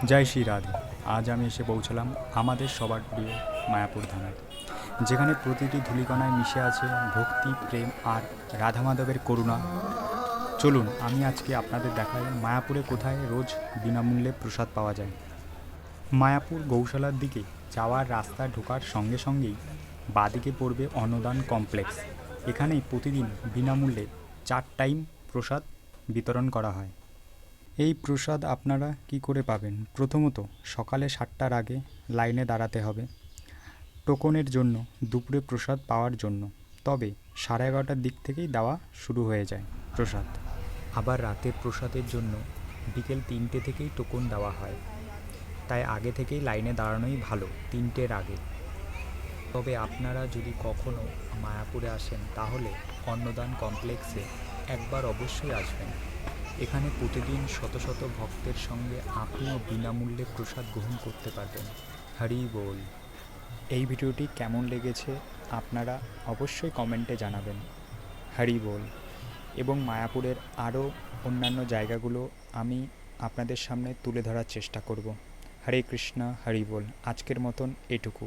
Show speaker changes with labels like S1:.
S1: জয় শ্রী রাধে। আজ আমি এসে পৌঁছলাম আমাদের সবার প্রিয় মায়াপুর ধামে, যেখানে প্রতিটি ধূলিকণায় মিশে আছে ভক্তি, প্রেম আর রাধা মাধবের করুণা। চলুন আমি আজকে আপনাদের দেখাই মায়াপুরে কোথায় রোজ বিনামূল্যে প্রসাদ পাওয়া যায়। মায়াপুর গৌশালার দিকে যাওয়ার রাস্তা ঢোকার সঙ্গে সঙ্গেই বাঁদিকে পড়বে অন্নদান কমপ্লেক্স। এখানেই প্রতিদিন বিনামূল্যে 4 টাইম প্রসাদ বিতরণ করা হয়। এই প্রসাদ আপনারা কি করে পাবেন? প্রথমত, সকালে 7টার আগে লাইনে দাঁড়াতে হবে টোকনের জন্য, দুপুরে প্রসাদ পাওয়ার জন্য। তবে 11:30টার দিক থেকেই দেওয়া শুরু হয়ে যায় প্রসাদ। আবার রাতে প্রসাদের জন্য বিকেল 3টে থেকেই টোকন দেওয়া হয়, তাই আগে থেকেই লাইনে দাঁড়ানোই ভালো, 3টের আগে। তবে আপনারা যদি কখনও মায়াপুরে আসেন তাহলে অন্নদান কমপ্লেক্সে একবার অবশ্যই আসবেন। এখানে প্রতিদিন শত শত ভক্তের সঙ্গে আপনিও বিনামূল্যে প্রসাদ গ্রহণ করতে পারবেন। হরি বল। এই ভিডিওটি কেমন লেগেছে আপনারা অবশ্যই কমেন্টে জানাবেন। হরি বল। এবং মায়াপুরের আরও অন্যান্য জায়গাগুলো আমি আপনাদের সামনে তুলে ধরার চেষ্টা করব। হরে কৃষ্ণা, হরি বল। আজকের মতন এটুকু।